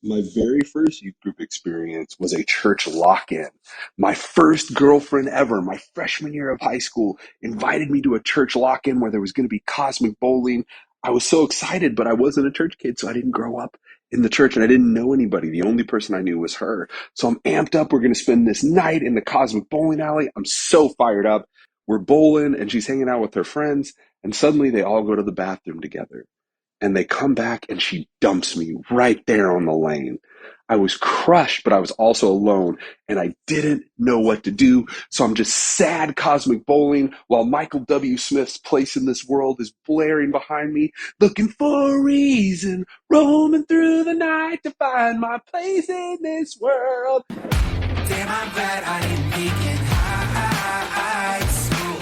My very first youth group experience was a church lock-in. My first girlfriend ever, my freshman year of high school, invited me to a church lock-in where there was going to be cosmic bowling. I was so excited, but I wasn't a church kid, so I didn't grow up in the church and I didn't know anybody. The only person I knew was her. So I'm amped up. We're going to spend this night in the cosmic bowling alley. I'm so fired up. We're bowling and she's hanging out with her friends, and suddenly they all go to the bathroom together and they come back and she dumps me right there on the lane. I was crushed, but I was also alone and I didn't know what to do. So I'm just sad cosmic bowling while Michael W. Smith's Place in This World is blaring behind me, looking for a reason, roaming through the night to find my place in this world. Damn, I'm glad I didn't peak in high school,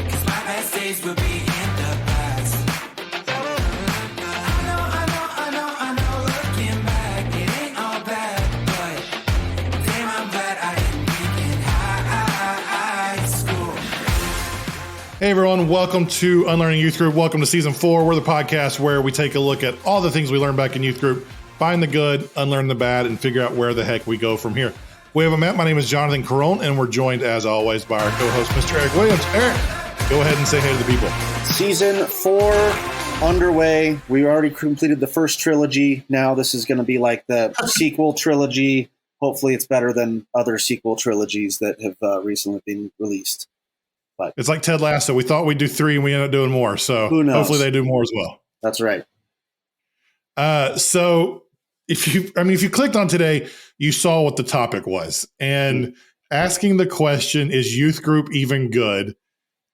'cause my best days will be in the past. I know, looking back, it ain't all bad, but damn, I'm glad I didn't peak in high school. Hey everyone, welcome to Unlearning Youth Group. Welcome to Season 4. We're the podcast where we take a look at all the things we learned back in youth group, find the good, unlearn the bad, and figure out where the heck we go from here. We have a Matt. My name is Jonathan Carone, and we're joined, as always, by our co-host, Mr. Eric Williams. Eric, go ahead and say hey to the people. Season 4 underway. We already completed the first trilogy. Now this is going to be like the sequel trilogy. Hopefully it's better than other sequel trilogies that have recently been released. But It's like Ted Lasso. We thought we'd do 3, and we ended up doing more. So who knows? hopefully they do more as well. That's right. So if you clicked on today, you saw what the topic was. And asking the question, is youth group even good,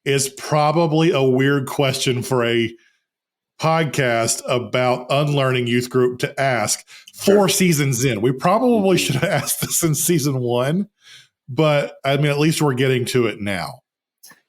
is probably a weird question for a podcast about unlearning youth group to ask 4 seasons in. We probably should have asked this in season 1, but I mean, at least we're getting to it now.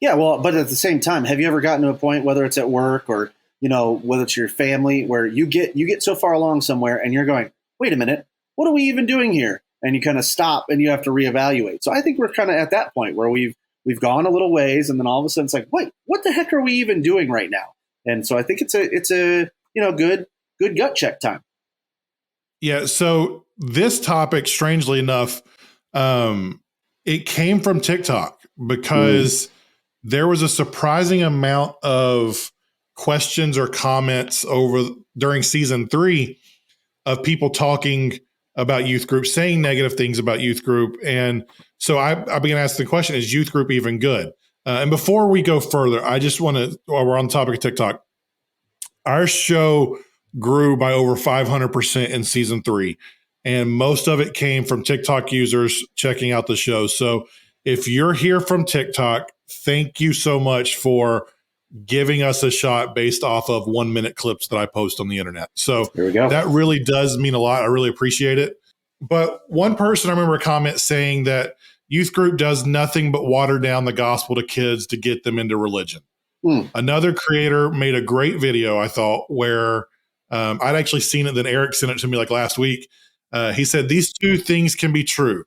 Yeah, well, but at the same time, have you ever gotten to a point, whether it's at work or, whether it's your family, where you get so far along somewhere and you're going, wait a minute, what are we even doing here? And you kind of stop and you have to reevaluate. So I think we're kind of at that point where we've gone a little ways, and then all of a sudden it's like, wait, what the heck are we even doing right now? And so I think it's a good gut check time. Yeah. So this topic, strangely enough, it came from TikTok because there was a surprising amount of questions or comments during season 3 of people talking about youth group, saying negative things about youth group. And so I began asking the question, is youth group even good? And before we go further, I just want to, while we're on the topic of TikTok, our show grew by over 500% in season 3. And most of it came from TikTok users checking out the show. So if you're here from TikTok, thank you so much for giving us a shot based off of 1-minute clips that I post on the internet. So There we go. that really does mean a lot. I really appreciate it. But one person, I remember a comment saying that youth group does nothing but water down the gospel to kids to get them into religion. Another creator made a great video, I thought, where I'd actually seen it. Then Eric sent it to me like last week. He said, these two things can be true.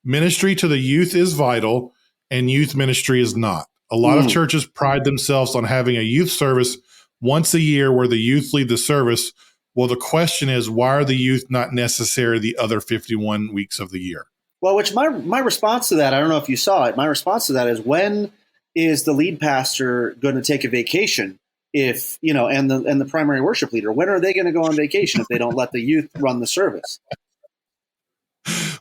Ministry to the youth is vital, and youth ministry is not. A lot of churches pride themselves on having a youth service once a year where the youth lead the service. Well, the question is, why are the youth not necessary the other 51 weeks of the year? Well, which my response to that, I don't know if you saw it. My response to that is, when is the lead pastor going to take a vacation? If and the primary worship leader, when are they going to go on vacation if they don't let the youth run the service?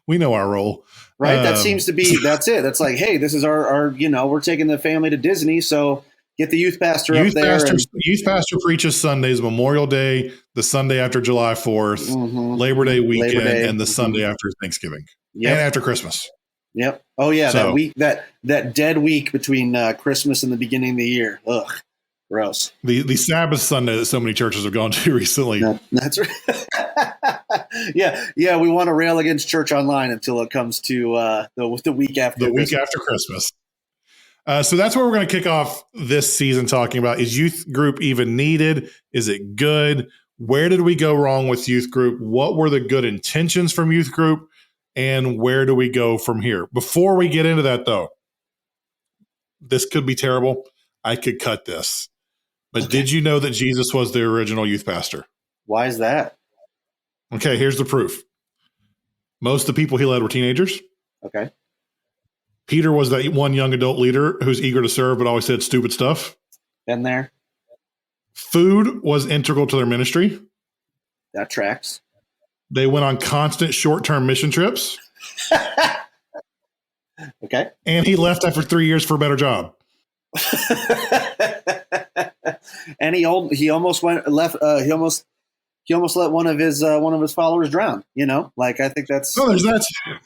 We know our role, right? That seems to be, that's it. That's like, hey, this is our we're taking the family to Disney, so get the youth pastor up there. Youth pastor preaches Sundays, Memorial Day, the Sunday after July 4th, Labor Day weekend, and the Sunday after Thanksgiving, and after Christmas. Yep. Oh yeah, so, that week, that dead week between Christmas and the beginning of the year. Ugh, gross. The Sabbath Sunday that so many churches have gone to recently. That's right. Yeah. We want to rail against church online until it comes to the week after. The week after Christmas. So that's what we're going to kick off this season talking about. Is youth group even needed? Is it good? Where did we go wrong with youth group? What were the good intentions from youth group? And where do we go from here? Before we get into that, though, this could be terrible. I could cut this. But did you know that Jesus was the original youth pastor? Why is that? Okay, here's the proof. Most of the people he led were teenagers. Okay. Peter was that one young adult leader who's eager to serve but always said stupid stuff. Been there. Food was integral to their ministry. That tracks. They went on constant short-term mission trips. Okay. And he left after 3 years for a better job. And he almost left. He almost let one of his followers drown. You know, like I think that's. Oh, there's that.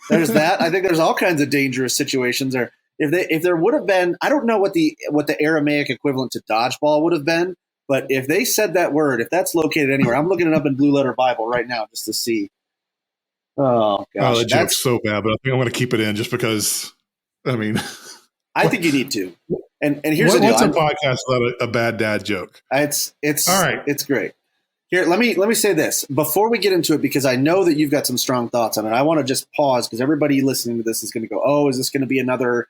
There's that. I think there's all kinds of dangerous situations there. If there would have been, I don't know what the Aramaic equivalent to dodgeball would have been, but if they said that word, if that's located anywhere, I'm looking it up in Blue Letter Bible right now just to see. Oh gosh, the joke's so bad, but I think I'm going to keep it in just because. I mean, I think you need to. And here's the deal. What's a podcast without a bad dad joke? It's all right. It's great. Here, let me say this before we get into it, because I know that you've got some strong thoughts on it. I want to just pause because everybody listening to this is going to go, "Oh, is this going to be another,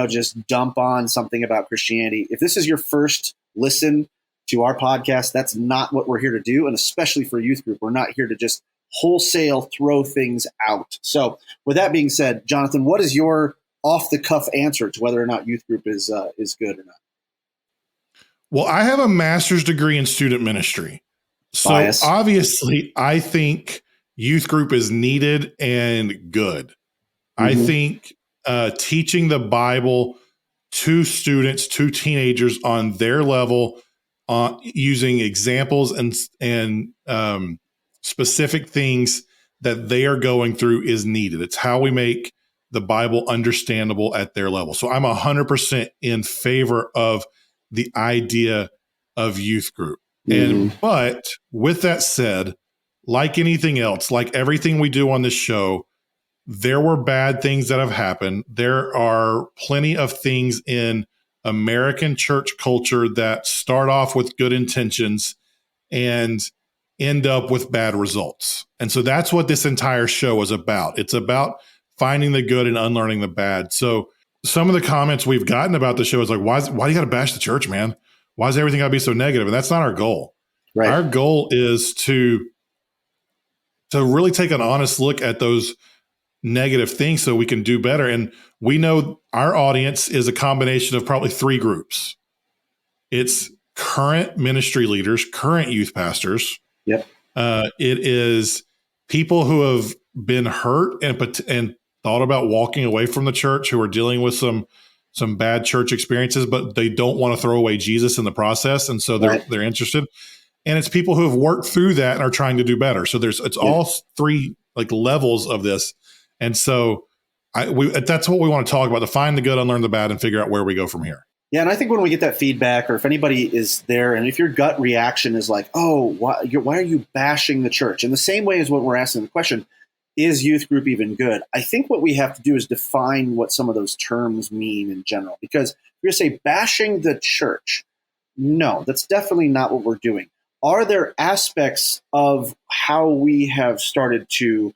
just dump on something about Christianity?" If this is your first listen to our podcast, that's not what we're here to do, and especially for youth group, we're not here to just wholesale throw things out. So, with that being said, Jonathan, what is your off-the-cuff answer to whether or not youth group is good or not? Well, I have a master's degree in student ministry. So Bias. Obviously, I think youth group is needed and good. I think teaching the Bible to students, to teenagers on their level, using examples and specific things that they are going through is needed. It's how we make the Bible understandable at their level. So I'm 100% in favor of the idea of youth group. But with that said, like anything else, like everything we do on this show, there were bad things that have happened. There are plenty of things in American church culture that start off with good intentions and end up with bad results. And so that's what this entire show is about. It's about finding the good and unlearning the bad. So some of the comments we've gotten about the show is like, why do you got to bash the church, man? Why is everything got to be so negative? And that's not our goal. Right. Our goal is to really take an honest look at those negative things so we can do better. And we know our audience is a combination of probably three groups. It's current ministry leaders, current youth pastors. Yep. It is people who have been hurt and thought about walking away from the church, who are dealing with some bad church experiences, but they don't want to throw away Jesus in the process. And so they're interested. And it's people who have worked through that and are trying to do better. So it's all three like levels of this. And so that's what we want to talk about, to find the good, unlearn the bad, and figure out where we go from here. Yeah, and I think when we get that feedback, or if anybody is there, and if your gut reaction is like, "Oh, why are you bashing the church?" In the same way as what we're asking the question, is youth group even good? I think what we have to do is define what some of those terms mean in general. Because if you're going to say bashing the church, no, that's definitely not what we're doing. Are there aspects of how we have started to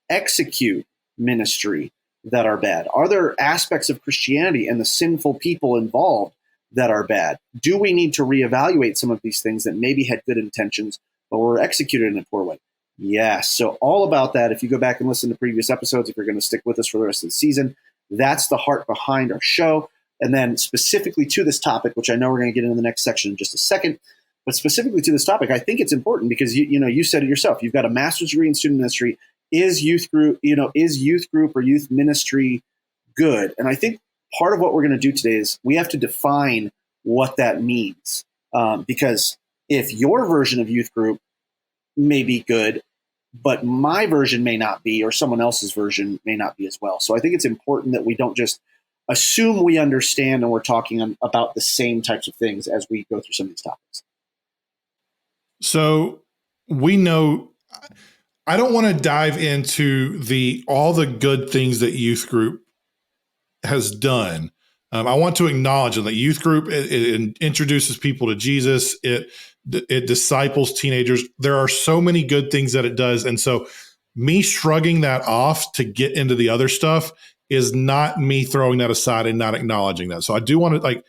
execute ministry that are bad? Are there aspects of Christianity and the sinful people involved that are bad? Do we need to reevaluate some of these things that maybe had good intentions but were executed in a poor way? Yes. So all about that. If you go back and listen to previous episodes, if you're going to stick with us for the rest of the season, that's the heart behind our show. And then specifically to this topic, which I know we're going to get into the next section in just a second, but specifically to this topic, I think it's important because you said it yourself. You've got a master's degree in student ministry. Is youth group or youth ministry good? And I think part of what we're going to do today is we have to define what that means. Because if your version of youth group may be good, but my version may not be, or someone else's version may not be as well. So I think it's important that we don't just assume we understand and we're talking about the same types of things as we go through some of these topics. So we know, I don't want to dive into all the good things that youth group has done. I want to acknowledge that youth group, it introduces people to Jesus. It disciples teenagers. There are so many good things that it does. And so me shrugging that off to get into the other stuff is not me throwing that aside and not acknowledging that. So I do want to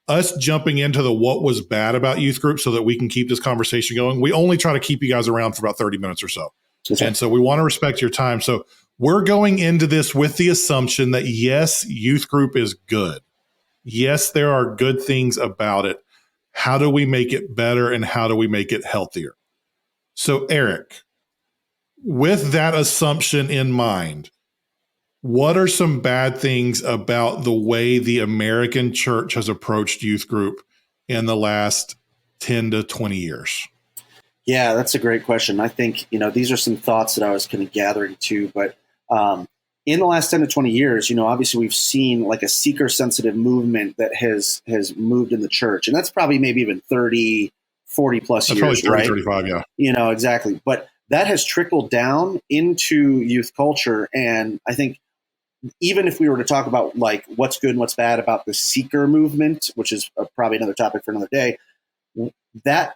us jumping into what was bad about youth group so that we can keep this conversation going. We only try to keep you guys around for about 30 minutes or so. And so we want to respect your time. So we're going into this with the assumption that yes, youth group is good. Yes, there are good things about it. How do we make it better and how do we make it healthier? So Eric, with that assumption in mind, what are some bad things about the way the American church has approached youth group in the last 10 to 20 years? Yeah, that's a great question. I think, these are some thoughts that I was kind of gathering too, but in the last 10 to 20 years, obviously we've seen like a seeker sensitive movement that has moved in the church. And that's probably maybe even 30, 40 plus that's years, probably 30, right? 35, yeah. Exactly. But that has trickled down into youth culture. And I think even if we were to talk about like what's good and what's bad about the seeker movement, which is probably another topic for another day, that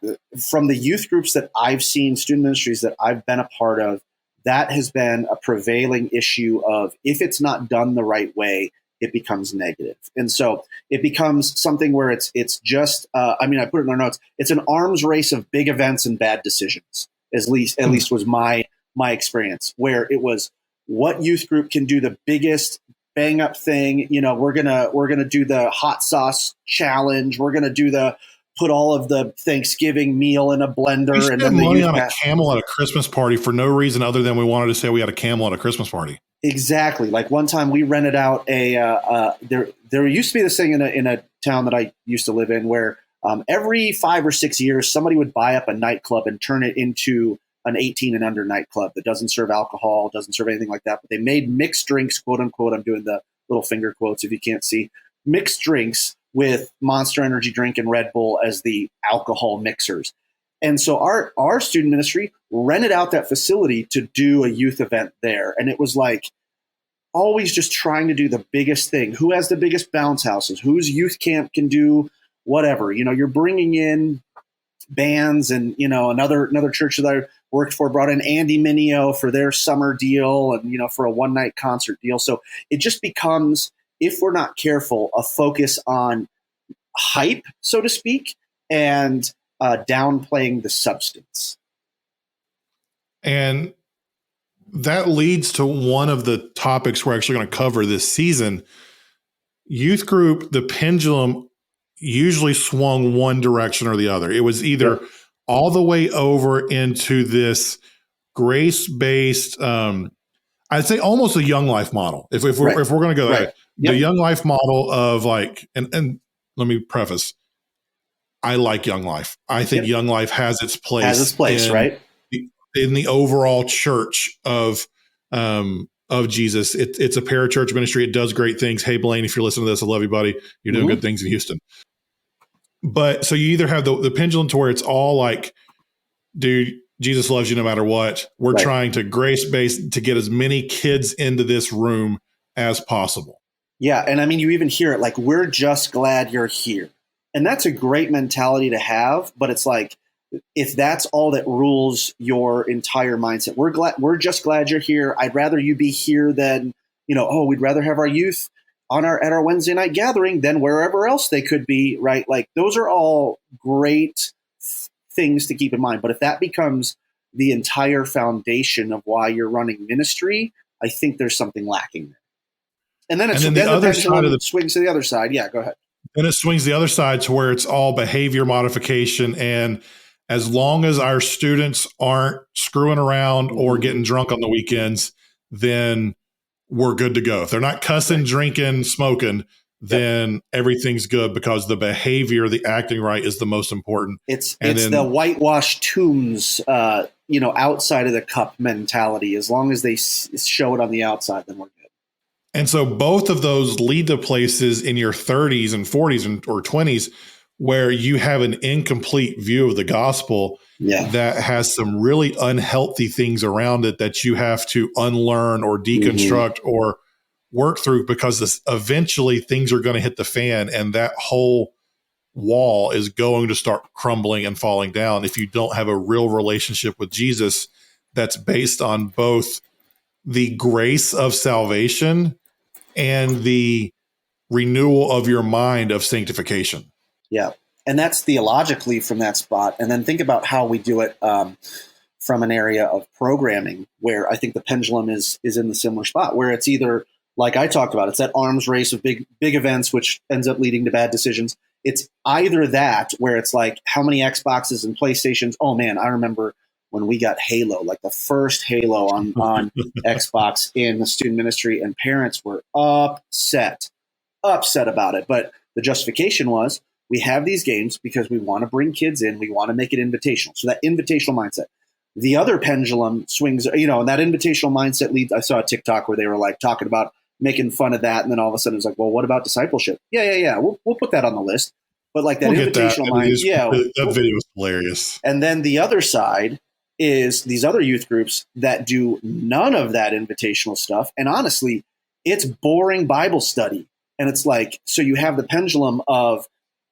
from the youth groups that I've seen, student ministries that I've been a part of, that has been a prevailing issue of if it's not done the right way, it becomes negative. And so it becomes something where it's just, I put it in our notes, it's an arms race of big events and bad decisions, at least was my experience, where it was what youth group can do the biggest bang up thing. We're going to do the hot sauce challenge. We're going to do put all of the Thanksgiving meal in a blender. We spent money on a camel at a Christmas party for no reason other than we wanted to say we had a camel at a Christmas party. Exactly. Like one time we rented out there used to be this thing in a town that I used to live in where every 5 or 6 years, somebody would buy up a nightclub and turn it into an 18 and under nightclub that doesn't serve alcohol, doesn't serve anything like that. But they made mixed drinks, quote unquote. I'm doing the little finger quotes if you can't see. Mixed drinks with Monster Energy drink and Red Bull as the alcohol mixers. And so our student ministry rented out that facility to do a youth event there. And it was like always just trying to do the biggest thing. Who has the biggest bounce houses? Whose youth camp can do whatever? You're bringing in bands and, another church that I worked for brought in Andy Mineo for their summer deal and, for a one night concert deal. So it just becomes, if we're not careful, a focus on hype, so to speak, and downplaying the substance. And that leads to one of the topics we're actually going to cover this season. Youth group, the pendulum usually swung one direction or the other. It was either all the way over into this grace-based, I'd say almost a Young Life model. If we're going to go there, the Young Life model of like, and let me preface, I like Young Life. I think Young Life has its place. Right? In the overall church of Jesus. It's a parachurch ministry. It does great things. Hey, Blaine, if you're listening to this, I love you, buddy. You're doing good things in Houston. But so you either have the pendulum to where it's all like, dude, Jesus loves you no matter what. We're trying to grace-based to get as many kids into this room as possible. Yeah. And you even hear it like, we're just glad you're here. And that's a great mentality to have. But it's like, if that's all that rules your entire mindset, we're just glad you're here. I'd rather you be here than, we'd rather have our youth at our Wednesday night gathering than wherever else they could be, right? Like those are all great things to keep in mind. But if that becomes the entire foundation of why you're running ministry, I think there's something lacking there. And then the other side of the swings to the other side. Yeah, go ahead. Then it swings the other side to where it's all behavior modification. And as long as our students aren't screwing around or getting drunk on the weekends, then we're good to go. If they're not cussing, drinking, smoking, then everything's good because the behavior, the acting right is the most important. It's the whitewashed tombs, outside of the cup mentality. As long as they show it on the outside, then we're good. And so both of those lead to places in your 30s and 40s or 20s where you have an incomplete view of the gospel that has some really unhealthy things around it that you have to unlearn or deconstruct or work through, because eventually things are going to hit the fan and that whole wall is going to start crumbling and falling down if you don't have a real relationship with Jesus that's based on both the grace of salvation and the renewal of your mind of sanctification. Yeah. And that's theologically from that spot. And then think about how we do it from an area of programming where I think the pendulum is in the similar spot where it's either, like I talked about, it's that arms race of big events, which ends up leading to bad decisions. It's either that where it's like how many Xboxes and PlayStations. Oh man, I remember when we got Halo, like the first Halo on Xbox in the student ministry, and parents were upset about it. But the justification was, we have these games because we want to bring kids in. We want to make it invitational. So that invitational mindset. The other pendulum swings, and that invitational mindset leads. I saw a TikTok where they were like talking about making fun of that. And then all of a sudden it was like, well, what about discipleship? Yeah. We'll put that on the list. But like that invitational mindset. That video was hilarious. And then the other side is these other youth groups that do none of that invitational stuff. And honestly, it's boring Bible study. And it's like, so you have the pendulum of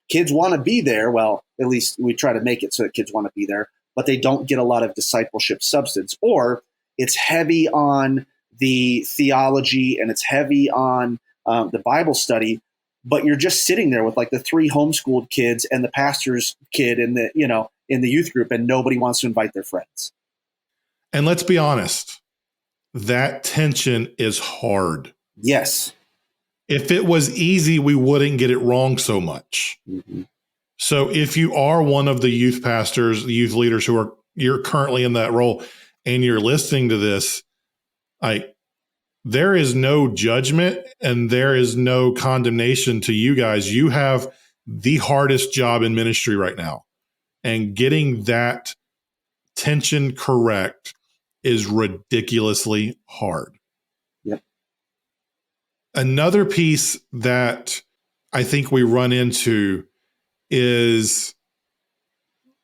kids want to be there. Well, at least we try to make it so that kids want to be there, but they don't get a lot of discipleship substance. Or it's heavy on the theology and it's heavy on the Bible study, but you're just sitting there with like the 3 homeschooled kids and the pastor's kid in the youth group, and nobody wants to invite their friends. And let's be honest, that tension is hard. Yes. If it was easy, we wouldn't get it wrong so much. Mm-hmm. So if you are one of the youth pastors, the youth leaders you're currently in that role, and you're listening to this, there is no judgment and there is no condemnation to you guys. You have the hardest job in ministry right now, and getting that tension correct is ridiculously hard. Yep. Another piece that I think we run into is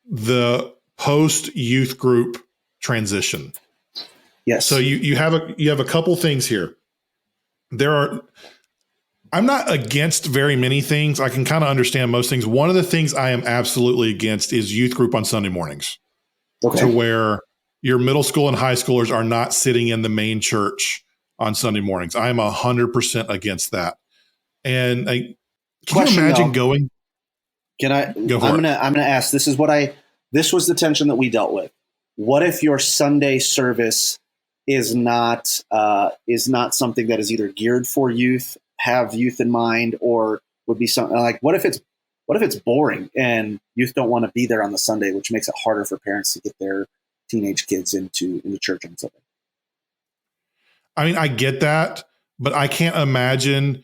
the post youth group transition. Yes. So you have a couple things here. I'm not against very many things. I can kind of understand most things. One of the things I am absolutely against is youth group on Sunday mornings. Okay. To where your middle school and high schoolers are not sitting in the main church on Sunday mornings. I am 100% against that. And can you imagine going? Can I? Go for it. I'm gonna ask. This was the tension that we dealt with. What if your Sunday service is not something that is either geared for youth, have youth in mind, or would be something like, what if it's boring and youth don't want to be there on the Sunday, which makes it harder for parents to get their teenage kids into church on Sunday? I mean, I get that, but I can't imagine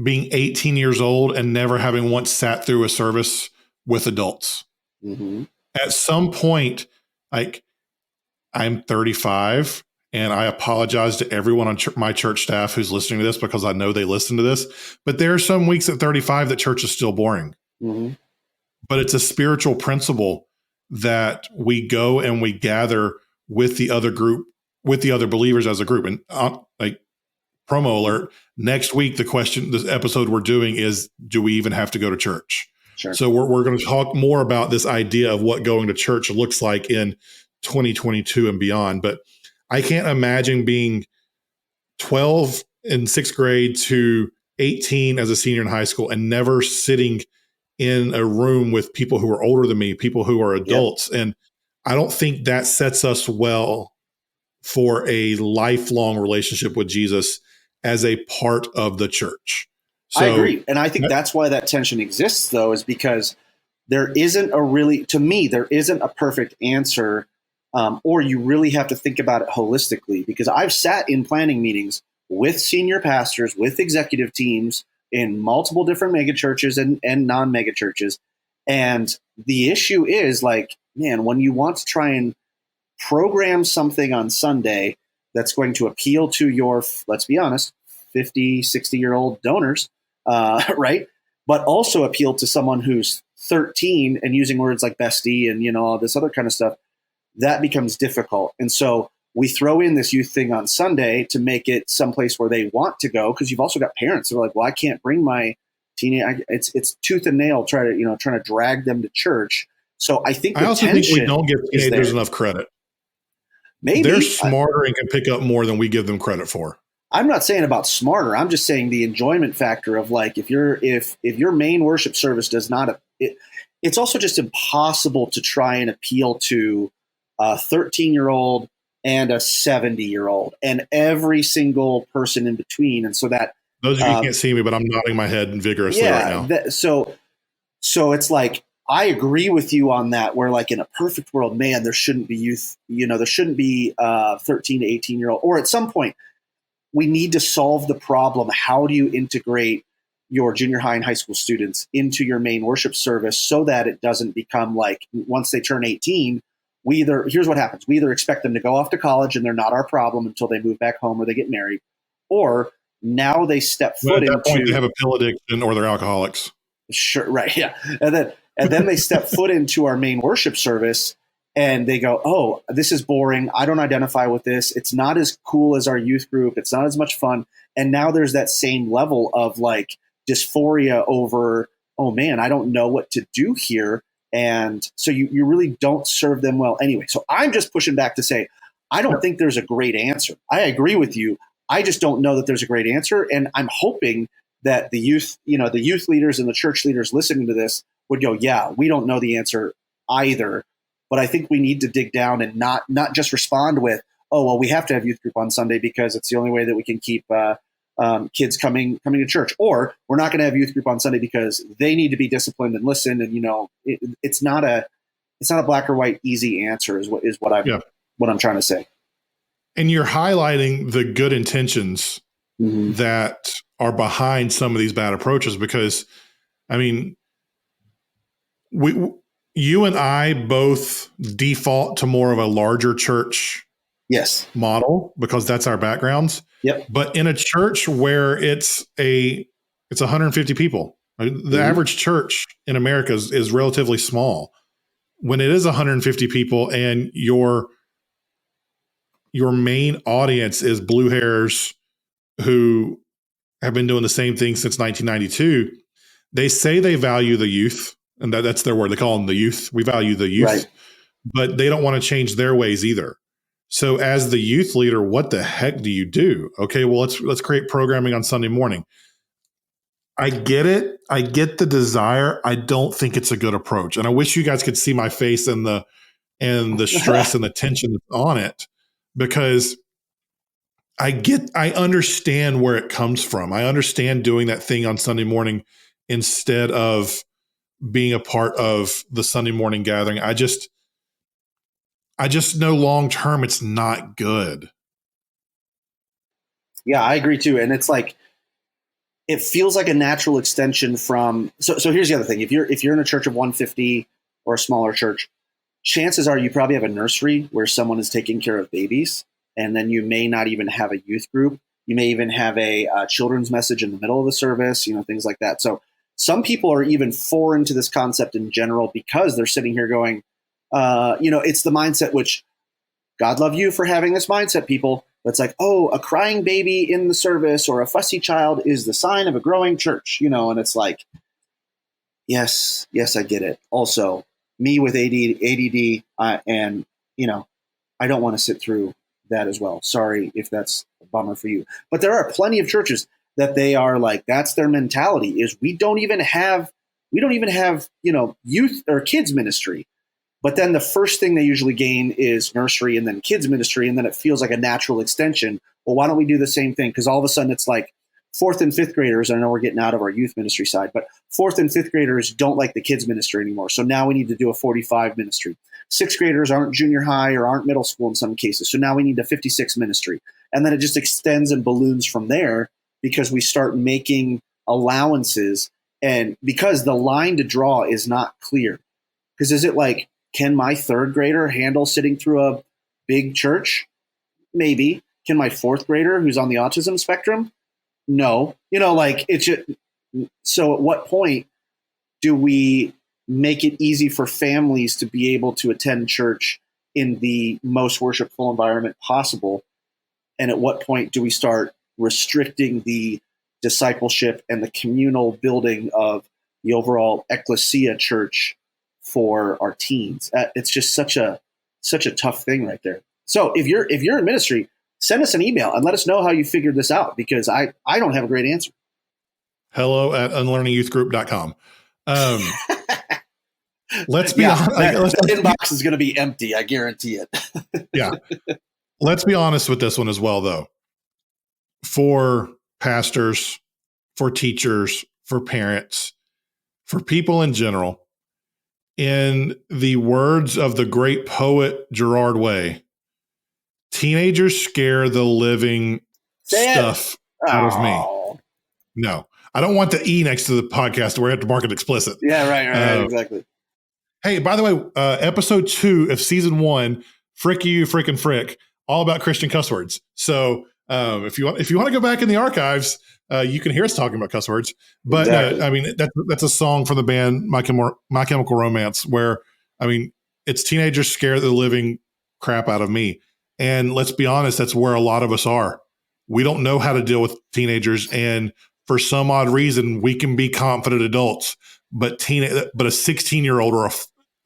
being 18 years old and never having once sat through a service with adults. Mm-hmm. At some point, I'm 35, and I apologize to everyone on my church staff who's listening to this, because I know they listen to this, but there are some weeks at 35 that church is still boring. Mm-hmm. But it's a spiritual principle that we go and we gather with the other group, with the other believers as a group. And promo alert, next week, this episode we're doing is, do we even have to go to church? Sure. So we're going to talk more about this idea of what going to church looks like in 2022 and beyond. But I can't imagine being 12 in 6th grade to 18 as a senior in high school and never sitting in a room with people who are older than me, people who are adults. Yep. And I don't think that sets us well for a lifelong relationship with Jesus as a part of the church. So, I agree. And I think that's why that tension exists, though, is because there isn't a perfect answer, or you really have to think about it holistically. Because I've sat in planning meetings with senior pastors, with executive teams in multiple different megachurches and non-mega churches. And the issue is, like, man, when you want to try and program something on Sunday that's going to appeal to your, let's be honest, 50, 60-year-old donors, right? But also appeal to someone who's 13 and using words like bestie and, all this other kind of stuff, that becomes difficult. And so we throw in this youth thing on Sunday to make it someplace where they want to go, because you've also got parents who are like, well, I can't bring my teenage. It's tooth and nail trying to drag them to church. So I think we don't give teenagers enough credit. Maybe they're smarter and can pick up more than we give them credit for. I'm not saying about smarter. I'm just saying the enjoyment factor of, like, if your main worship service does not, it's also just impossible to try and appeal to a 13-year-old, and a 70-year-old, and every single person in between. And so that, Those of you can't see me, but I'm nodding my head vigorously right now. So it's like, I agree with you on that, where like in a perfect world, man, there shouldn't be youth, there shouldn't be 13 to 18-year-old, or at some point we need to solve the problem. How do you integrate your junior high and high school students into your main worship service so that it doesn't become like, once they turn 18, here's what happens. We either expect them to go off to college and they're not our problem until they move back home or they get married, or now they step foot into. At that point, they have a pill addiction or they're alcoholics. Sure, right, yeah, and then they step foot into our main worship service and they go, oh, this is boring. I don't identify with this. It's not as cool as our youth group. It's not as much fun. And now there's that same level of like dysphoria over, oh man, I don't know what to do here. And so you really don't serve them well anyway. So I'm just pushing back to say, I don't think there's a great answer. I agree with you. I just don't know that there's a great answer. And I'm hoping that the youth leaders and the church leaders listening to this would go, yeah, we don't know the answer either. But I think we need to dig down and not just respond with, oh, well, we have to have youth group on Sunday because it's the only way that we can keep kids coming to church. Or we're not going to have youth group on Sunday because they need to be disciplined and listen. And, it's not a black or white easy answer is what I'm trying to say. And you're highlighting the good intentions that are behind some of these bad approaches, because, I mean, you and I both default to more of a larger church model because that's our backgrounds. Yep. But in a church where it's 150 people, the average church in America is relatively small. When it is 150 people and your main audience is blue hairs who have been doing the same thing since 1992, they say they value the youth. And that's their word. They call them the youth. We value the youth, right. But they don't want to change their ways either. So as the youth leader, what the heck do you do? Okay, well, let's create programming on Sunday morning. I get it. I get the desire. I don't think it's a good approach. And I wish you guys could see my face and the stress and the tension that's on it, because I understand where it comes from. I understand doing that thing on Sunday morning instead of being a part of the Sunday morning gathering. I just know long-term it's not good. Yeah, I agree too. And it's like, it feels like a natural extension from, so here's the other thing. If you're in a church of 150 or a smaller church, chances are you probably have a nursery where someone is taking care of babies. And then you may not even have a youth group. You may even have a children's message in the middle of the service, things like that. So some people are even foreign to this concept in general because they're sitting here going, it's the mindset, which God love you for having this mindset, people. But it's like, oh, a crying baby in the service or a fussy child is the sign of a growing church, and it's like, yes, I get it. Also, me with ADD, and, I don't want to sit through that as well. Sorry if that's a bummer for you. But there are plenty of churches that they are like, that's their mentality, is we don't even have youth or kids ministry. But then the first thing they usually gain is nursery and then kids ministry. And then it feels like a natural extension. Well, why don't we do the same thing? Because all of a sudden it's like 4th and 5th graders. I know we're getting out of our youth ministry side, but 4th and 5th graders don't like the kids ministry anymore. So now we need to do a 45 ministry. 6th graders aren't junior high or aren't middle school in some cases. So now we need a 56 ministry. And then it just extends and balloons from there because we start making allowances, and because the line to draw is not clear. Because is it like, can my 3rd grader handle sitting through a big church? Maybe. Can my 4th grader who's on the autism spectrum? No. It's just, so at what point do we make it easy for families to be able to attend church in the most worshipful environment possible? And at what point do we start restricting the discipleship and the communal building of the overall ecclesia church for our teens? It's just such a tough thing right there. So if you're in ministry, send us an email and let us know how you figured this out, because I don't have a great answer. Hello@unlearningyouthgroup.com. let's be Yeah, honest. that inbox is going to be empty. I guarantee it. Yeah. Let's be honest with this one as well, though. For pastors, for teachers, for parents, for people in general, in the words of the great poet Gerard Way, teenagers scare the living Say it. stuff out of me. Oh. No, I don't want the E next to the podcast where I have to mark it explicit. Yeah, right, exactly. Hey, by the way, episode 2 of season 1, Frick You, Frickin' Frick, all about Christian cuss words. So if you want to go back in the archives, you can hear us talking about cuss words. But Exactly. I mean, that's a song from the band My Chemical Romance, where I mean, it's teenagers scare the living crap out of me. And let's be honest, that's where a lot of us are. We don't know how to deal with teenagers, and for some odd reason, we can be confident adults, but a 16-year-old or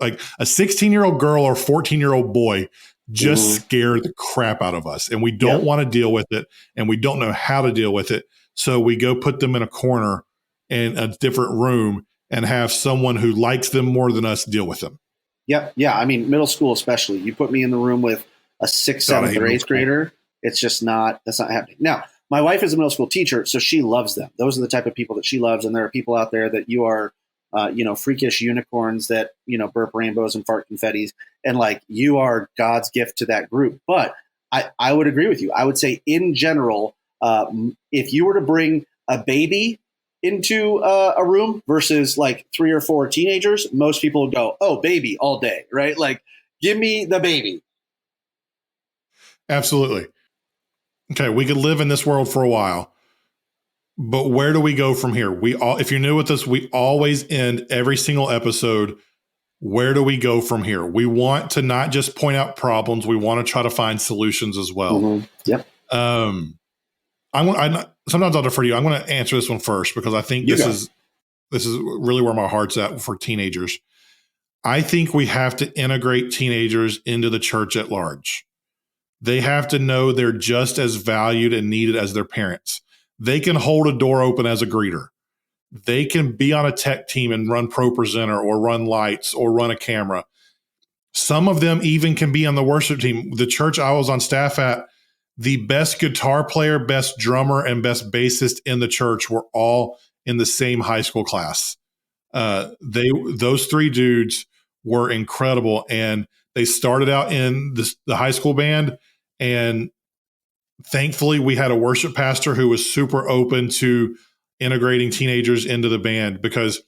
a 16-year-old girl or 14-year-old boy just scare the crap out of us, and we don't want to deal with it, and we don't know how to deal with it. So we go put them in a corner in a different room and have someone who likes them more than us deal with them. Yep. Yeah. I mean, middle school, especially, you put me in the room with a 6th, 7th, or 8th grader. It's just that's not happening. Now, my wife is a middle school teacher, so she loves them. Those are the type of people that she loves. And there are people out there that you are, freakish unicorns that, burp rainbows and fart confettis. And like, you are God's gift to that group. But I would agree with you. I would say in general, if you were to bring a baby into a room versus like 3 or 4 teenagers, most people would go, oh, baby all day, right? Like, give me the baby. Absolutely. Okay, we could live in this world for a while, but where do we go from here? If you're new with us, we always end every single episode. Where do we go from here? We want to not just point out problems. We want to try to find solutions as well. Mm-hmm. Yep. Sometimes I'll defer to you. I'm going to answer this one first because I think this is really where my heart's at for teenagers. I think we have to integrate teenagers into the church at large. They have to know they're just as valued and needed as their parents. They can hold a door open as a greeter. They can be on a tech team and run ProPresenter or run lights or run a camera. Some of them even can be on the worship team. The church I was on staff at, the best guitar player, best drummer, and best bassist in the church were all in the same high school class. Those 3 dudes were incredible, and they started out in the high school band. And thankfully, we had a worship pastor who was super open to integrating teenagers into the band, because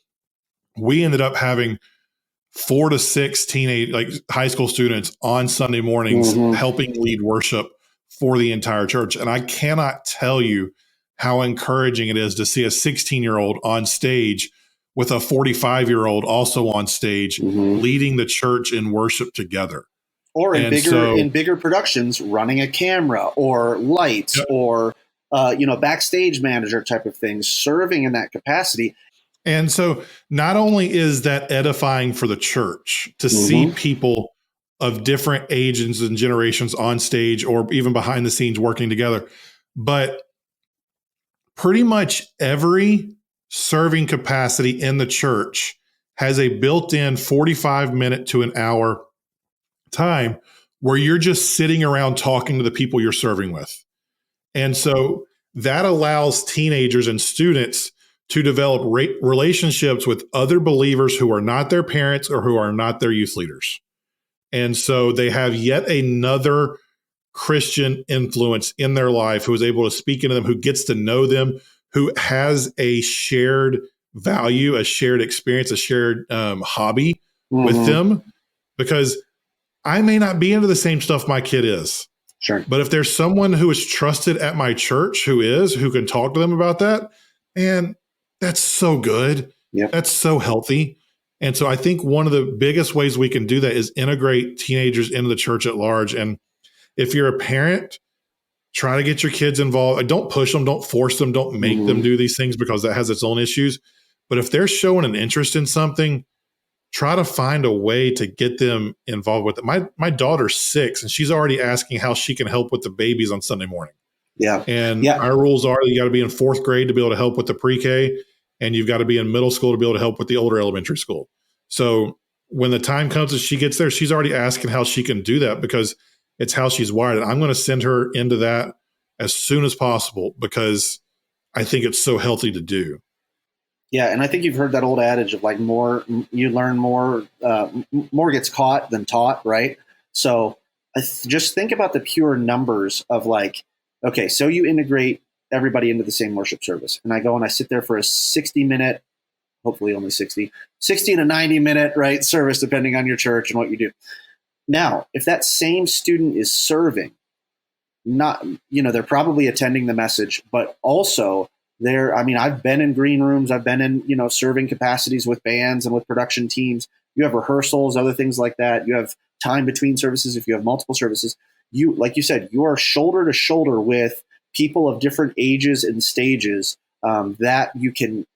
we ended up having 4 to 6 high school students on Sunday mornings helping lead worship for the entire church. And I cannot tell you how encouraging it is to see a 16-year-old on stage with a 45-year-old also on stage leading the church in worship together. Or in bigger productions, running a camera or lights or backstage manager type of things, serving in that capacity. And so not only is that edifying for the church to see people of different ages and generations on stage or even behind the scenes working together, but pretty much every serving capacity in the church has a built-in 45-minute to an hour time where you're just sitting around talking to the people you're serving with. And so that allows teenagers and students to develop relationships with other believers who are not their parents or who are not their youth leaders. And so they have yet another Christian influence in their life who is able to speak into them, who gets to know them, who has a shared value, a shared experience, a shared hobby with them. Because I may not be into the same stuff my kid is. Sure. But if there's someone who is trusted at my church who can talk to them about that, and that's so good. Yep. That's so healthy. And so I think one of the biggest ways we can do that is integrate teenagers into the church at large. And if you're a parent, try to get your kids involved. Don't push them, don't force them, don't make them do these things, because that has its own issues. But if they're showing an interest in something, try to find a way to get them involved with it. My daughter's 6 and she's already asking how she can help with the babies on Sunday morning. Yeah. And our rules are you got to be in 4th grade to be able to help with the pre-K, and you've got to be in middle school to be able to help with the older elementary school. So when the time comes that she gets there, she's already asking how she can do that because it's how she's wired. And I'm going to send her into that as soon as possible because I think it's so healthy to do. Yeah, and I think you've heard that old adage of like more you learn more, more gets caught than taught, right? So just think about the pure numbers of like, okay, so you integrate everybody into the same worship service, and I go and I sit there for a 60-minute, hopefully only 60 to 90-minute, right, service, depending on your church and what you do. Now, if that same student is serving, not, they're probably attending the message, but also I've been in green rooms, I've been in, serving capacities with bands and with production teams. You have rehearsals, other things like that. You have time between services. If you have multiple services, like you said, you are shoulder to shoulder with people of different ages and stages that you can,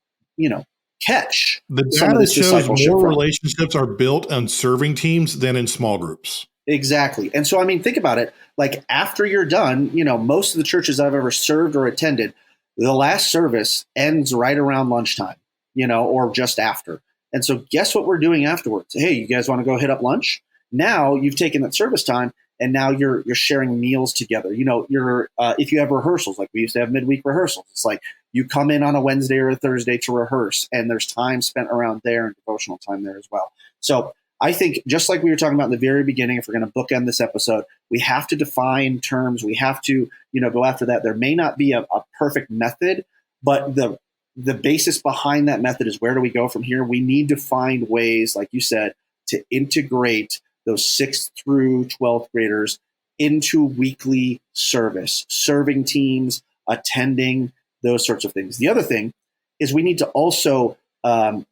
catch. The data shows more relationships are built on serving teams than in small groups. Exactly. And so, think about it. Like after you're done, most of the churches I've ever served or attended, the last service ends right around lunchtime, or just after. And so guess what we're doing afterwards? Hey, you guys want to go hit up lunch? Now you've taken that service time and now you're sharing meals together. If you have rehearsals, like we used to have midweek rehearsals, it's like you come in on a Wednesday or a Thursday to rehearse and there's time spent around there and devotional time there as well. So I think just like we were talking about in the very beginning, if we're going to bookend this episode, we have to define terms. We have to, go after that. There may not be a perfect method, but the basis behind that method is where do we go from here? We need to find ways, like you said, to integrate those 6th through 12th graders into weekly service, serving teams, attending, those sorts of things. The other thing is we need to also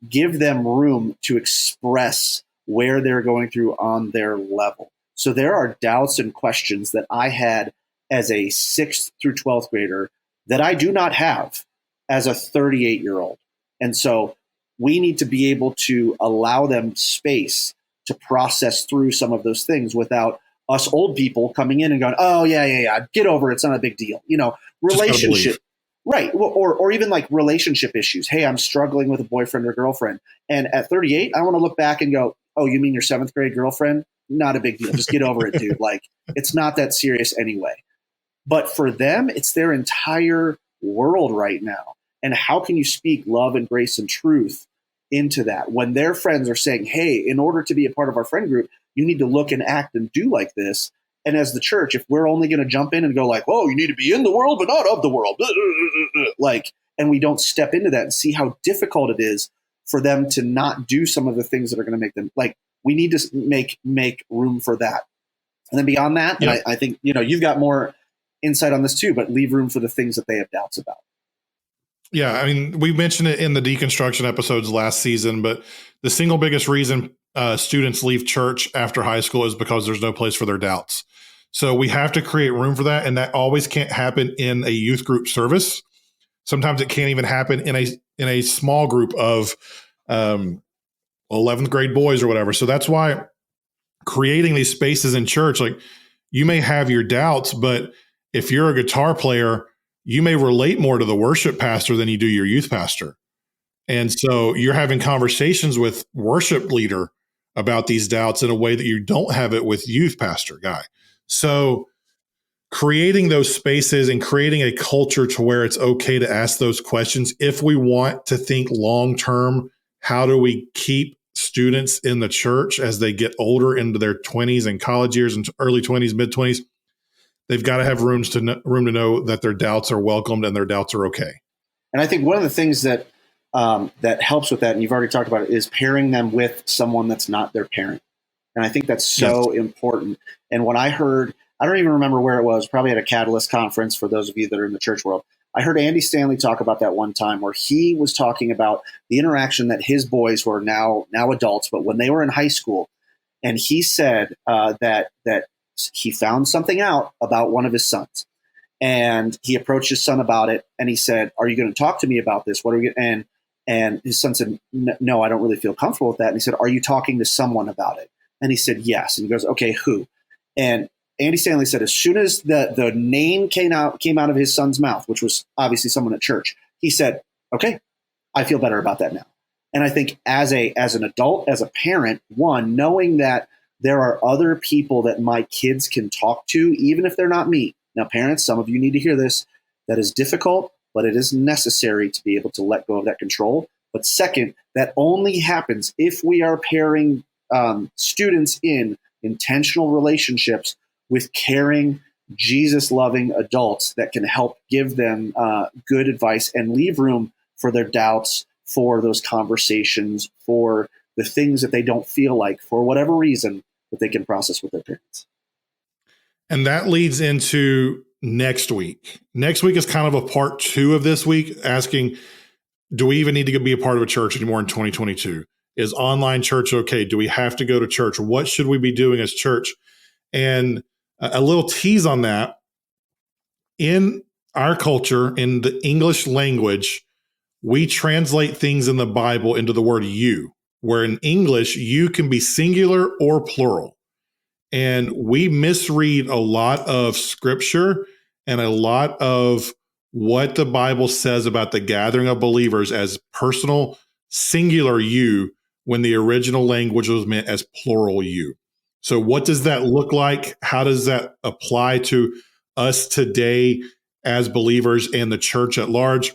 give them room to express where they're going through on their level. So there are doubts and questions that I had as a 6th through 12th grader that I do not have as a 38-year-old. And so we need to be able to allow them space to process through some of those things without us old people coming in and going, oh, yeah, get over it. It's not a big deal. Relationship. Right. Or even like relationship issues. Hey, I'm struggling with a boyfriend or girlfriend. And at 38, I want to look back and go, oh, you mean your 7th grade girlfriend? Not a big deal. Just get over it, dude. Like, it's not that serious anyway. But for them, it's their entire world right now. And how can you speak love and grace and truth into that when their friends are saying, hey, in order to be a part of our friend group, you need to look and act and do like this. And as the church, if we're only going to jump in and go like, oh, you need to be in the world, but not of the world, like, and we don't step into that and see how difficult it is for them to not do some of the things that are going to make them like, we need to make room for that. And then beyond that, yep. I think, you've got more insight on this too, but leave room for the things that they have doubts about. Yeah. We mentioned it in the deconstruction episodes last season, but the single biggest reason students leave church after high school is because there's no place for their doubts. So we have to create room for that. And that always can't happen in a youth group service. Sometimes it can't even happen in a small group of 11th grade boys or whatever. So that's why creating these spaces in church, like you may have your doubts, but if you're a guitar player, you may relate more to the worship pastor than you do your youth pastor. And so you're having conversations with worship leader about these doubts in a way that you don't have it with youth pastor guy. So creating those spaces and creating a culture to where it's okay to ask those questions. If we want to think long-term, how do we keep students in the church as they get older into their 20s and college years and early 20s, mid 20s? They've got to have room to know that their doubts are welcomed and their doubts are okay. And I think one of the things that that helps with that, and you've already talked about it, is pairing them with someone that's not their parent. And I think that's so important. And when I heard, I don't even remember where it was, probably at a Catalyst conference for those of you that are in the church world. I heard Andy Stanley talk about that one time where he was talking about the interaction that his boys were now adults, but when they were in high school, and he said that he found something out about one of his sons, and he approached his son about it, and he said, "Are you going to talk to me about this? What are we?" And his son said, "No, I don't really feel comfortable with that." And he said, "Are you talking to someone about it?" And he said, "Yes." And he goes, "Okay, who?" And Andy Stanley said, as soon as the name came out of his son's mouth, which was obviously someone at church, he said, "Okay, I feel better about that now." And I think as an adult, as a parent, one, knowing that there are other people that my kids can talk to, even if they're not me. Now, parents, some of you need to hear this. That is difficult, but it is necessary to be able to let go of that control. But second, that only happens if we are pairing students in intentional relationships with caring, Jesus-loving adults that can help give them good advice and leave room for their doubts, for those conversations, for the things that they don't feel like, for whatever reason, that they can process with their parents. And that leads into next week. Next week is kind of a part 2 of this week, asking, do we even need to be a part of a church anymore in 2022? Is online church okay? Do we have to go to church? What should we be doing as church? And a little tease on that. In our culture, in the English language, we translate things in the Bible into the word you, where in English, you can be singular or plural. And we misread a lot of scripture and a lot of what the Bible says about the gathering of believers as personal, singular you, when the original language was meant as plural you. So what does that look like? How does that apply to us today as believers and the church at large?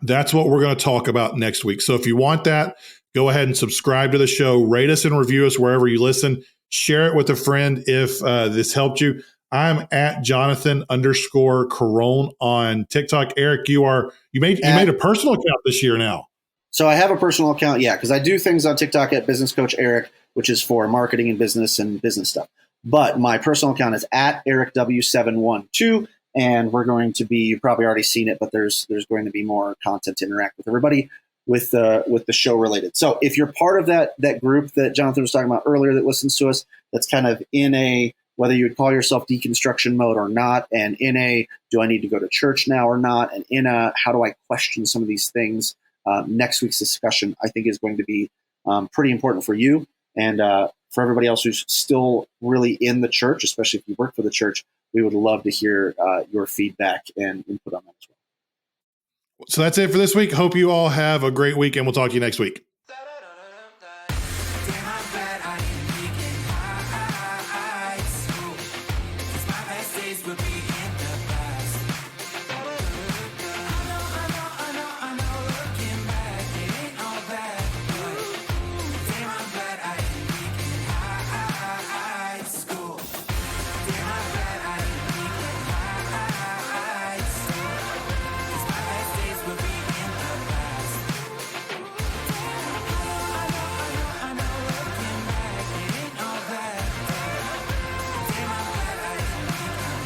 That's what we're going to talk about next week. So if you want that, go ahead and subscribe to the show, rate us and review us wherever you listen, share it with a friend if this helped you. I'm at Jonathan_Carone on TikTok. Eric, you made a personal account this year now. So I have a personal account, yeah, because I do things on TikTok at Business Coach Eric, which is for marketing and business stuff. But my personal account is at EricW712, and we're going to be, you've probably already seen it, but there's going to be more content to interact with everybody with the show related. So if you're part of that group that Jonathan was talking about earlier that listens to us, that's kind of in a, whether you would call yourself deconstruction mode or not, and in a, do I need to go to church now or not, and in a, how do I question some of these things, next week's discussion, I think, is going to be pretty important for you and for everybody else who's still really in the church, especially if you work for the church. We would love to hear your feedback and input on that as well. So that's it for this week. Hope you all have a great week, and we'll talk to you next week. Damn, I'm glad I ain't weak in high school. 'Cause my best days will be